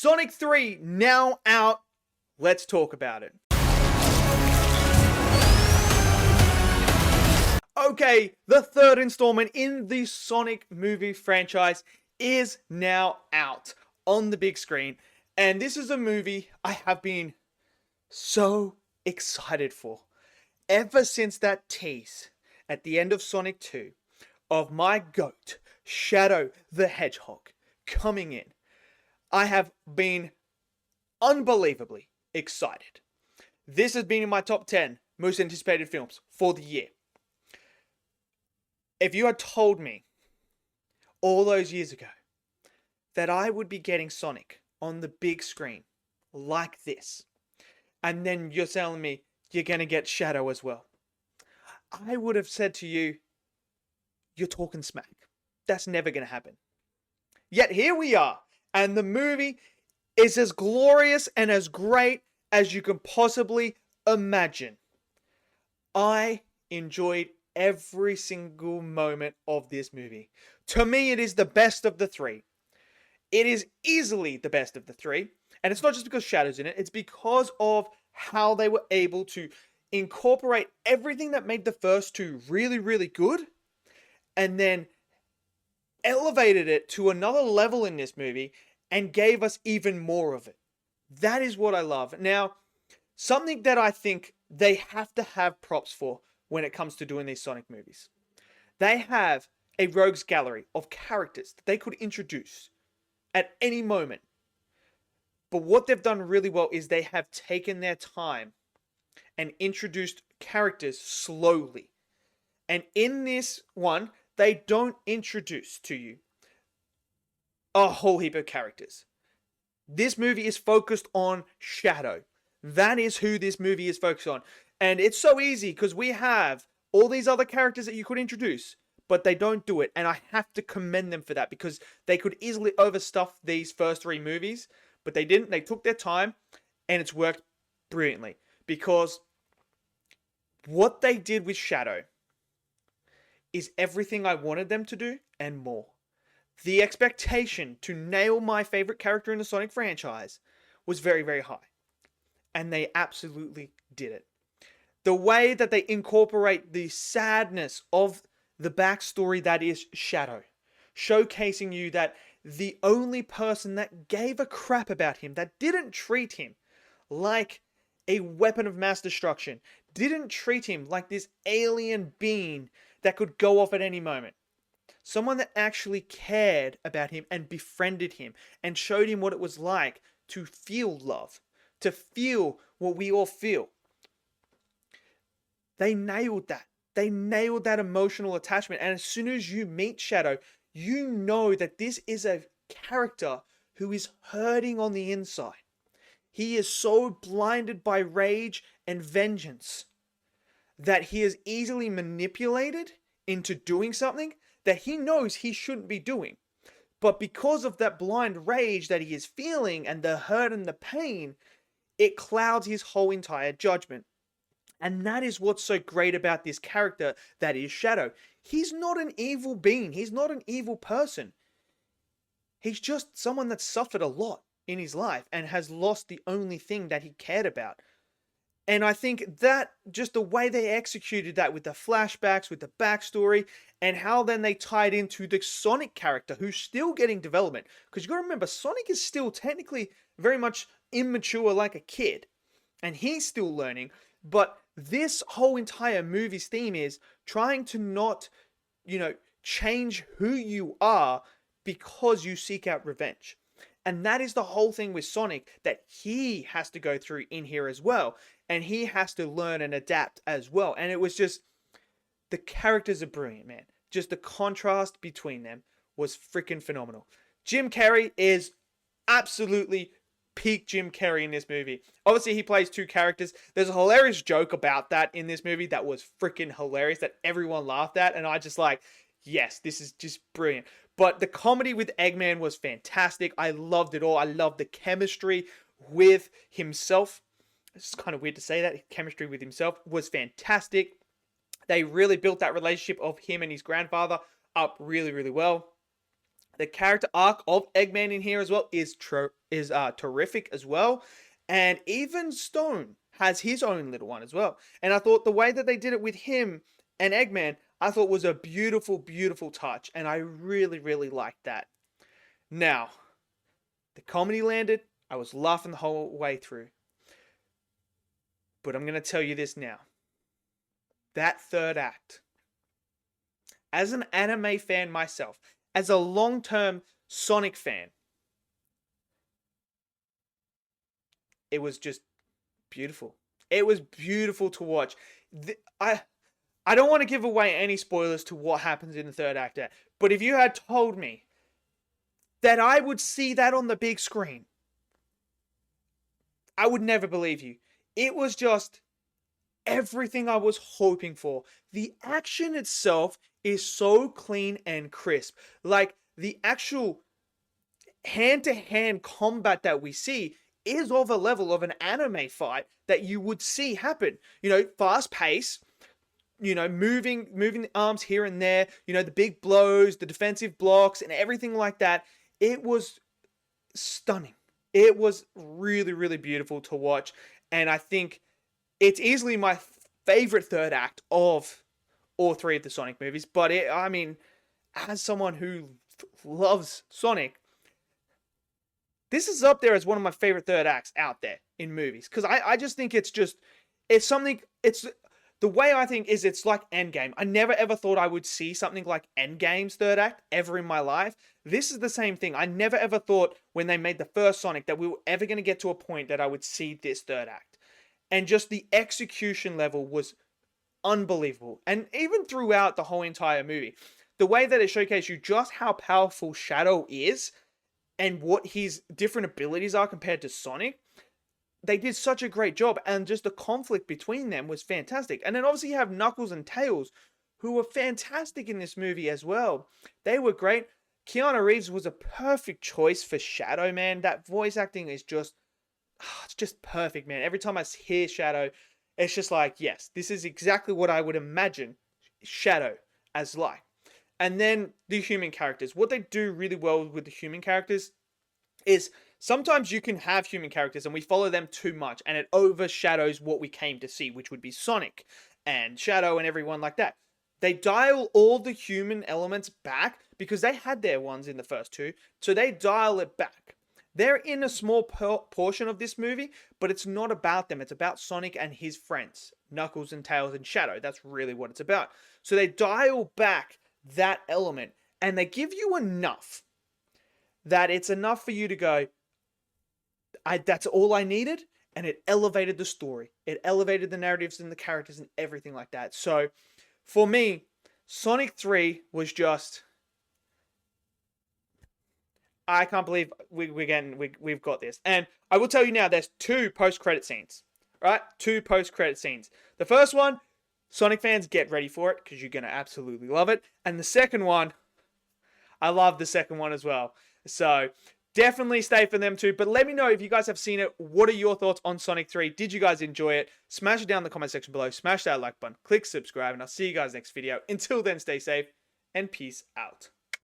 Sonic 3 now out. Let's talk about it. Okay, the third installment in the Sonic movie franchise is now out on the big screen. And this is a movie I have been so excited for ever since that tease at the end of Sonic 2 of my goat, Shadow the Hedgehog, coming in. I have been unbelievably excited. This has been in my top 10 most anticipated films for the year. If you had told me all those years ago that I would be getting Sonic on the big screen like this, and then you're telling me you're going to get Shadow as well, I would have said to you, you're talking smack. That's never going to happen. Yet here we are, and the movie is as glorious and as great as you can possibly imagine. I enjoyed every single moment of this movie. To me, it is the best of the three. It is easily the best of the three. And it's not just because Shadow's in it, it's because of how they were able to incorporate everything that made the first two really, really good, and then elevated it to another level in this movie and gave us even more of it. That is what I love. Now, something that I think they have to have props for when it comes to doing these Sonic movies. They have a rogues gallery of characters that they could introduce at any moment. But what they've done really well is they have taken their time and introduced characters slowly. And in this one, they don't introduce to you a whole heap of characters. This movie is focused on Shadow. That is who this movie is focused on. And it's so easy because we have all these other characters that you could introduce, but they don't do it. And I have to commend them for that because they could easily overstuff these first three movies, but they didn't. They took their time and it's worked brilliantly because what they did with Shadow is everything I wanted them to do and more. The expectation to nail my favorite character in the Sonic franchise was very, very high. And they absolutely did it. The way that they incorporate the sadness of the backstory that is Shadow, showcasing you that the only person that gave a crap about him, that didn't treat him like a weapon of mass destruction, didn't treat him like this alien being that could go off at any moment. Someone that actually cared about him and befriended him and showed him what it was like to feel love, to feel what we all feel. They nailed that. They nailed that emotional attachment. And as soon as you meet Shadow, you know that this is a character who is hurting on the inside. He is so blinded by rage and vengeance that he is easily manipulated into doing something that he knows he shouldn't be doing. But because of that blind rage that he is feeling and the hurt and the pain, it clouds his whole entire judgment. And that is what's so great about this character that is Shadow. He's not an evil being. He's not an evil person. He's just someone that suffered a lot in his life and has lost the only thing that he cared about. And I think that just the way they executed that with the flashbacks, with the backstory, and how then they tied into the Sonic character who's still getting development. Because you gotta remember, Sonic is still technically very much immature like a kid. And he's still learning. But this whole entire movie's theme is trying to not, change who you are because you seek out revenge. And that is the whole thing with Sonic that he has to go through in here as well. And he has to learn and adapt as well. And it was just, the characters are brilliant, man. Just the contrast between them was freaking phenomenal. Jim Carrey is absolutely peak Jim Carrey in this movie. Obviously, he plays two characters. There's a hilarious joke about that in this movie that was freaking hilarious that everyone laughed at. And I just yes, this is just brilliant. But the comedy with Eggman was fantastic. I loved it all. I loved the chemistry with himself. It's kind of weird to say that. Chemistry with himself was fantastic. They really built that relationship of him and his grandfather up really, really well. The character arc of Eggman in here as well is terrific as well. And even Stone has his own little one as well. And I thought the way that they did it with him and Eggman, I thought was a beautiful, beautiful touch. And I really, really liked that. Now, the comedy landed. I was laughing the whole way through. But I'm going to tell you this now. That third act, as an anime fan myself, as a long-term Sonic fan, it was just beautiful. It was beautiful to watch. I don't want to give away any spoilers to what happens in the third act, but if you had told me that I would see that on the big screen, I would never believe you. It was just everything I was hoping for. The action itself is so clean and crisp. Like, the actual hand-to-hand combat that we see is of a level of an anime fight that you would see happen. You know, fast pace, you know, moving the arms here and there, you know, the big blows, the defensive blocks, and everything like that. It was stunning. It was really, really beautiful to watch. And I think it's easily my favorite third act of all three of the Sonic movies. But I mean, as someone who loves Sonic, this is up there as one of my favorite third acts out there in movies. Because I just think it's the way I think is it's like Endgame. I never ever thought I would see something like Endgame's third act ever in my life. This is the same thing. I never ever thought when they made the first Sonic that we were ever going to get to a point that I would see this third act. And just the execution level was unbelievable. And even throughout the whole entire movie, the way that it showcased you just how powerful Shadow is and what his different abilities are compared to Sonic, they did such a great job. And just the conflict between them was fantastic. And then obviously you have Knuckles and Tails, who were fantastic in this movie as well. They were great. Keanu Reeves was a perfect choice for Shadow, man. That voice acting is just, it's just perfect, man. Every time I hear Shadow, it's just like, yes, this is exactly what I would imagine Shadow as like. And then the human characters. What they do really well with the human characters is sometimes you can have human characters and we follow them too much and it overshadows what we came to see, which would be Sonic and Shadow and everyone like that. They dial all the human elements back because they had their ones in the first two, so they dial it back. They're in a small portion of this movie, but it's not about them. It's about Sonic and his friends, Knuckles and Tails and Shadow. That's really what it's about. So they dial back that element and they give you enough that it's enough for you to go, that's all I needed, and it elevated the story. It elevated the narratives and the characters and everything like that. So for me, Sonic 3 was just, I can't believe we've got this. And I will tell you now, there's 2 post-credit scenes, right? 2 post-credit scenes. The first one, Sonic fans, get ready for it because you're going to absolutely love it. And the second one, I love the second one as well. So definitely stay for them too. But let me know if you guys have seen it. What are your thoughts on Sonic 3? Did you guys enjoy it? Smash it down in the comment section below. Smash that like button. Click subscribe. And I'll see you guys next video. Until then, stay safe and peace out.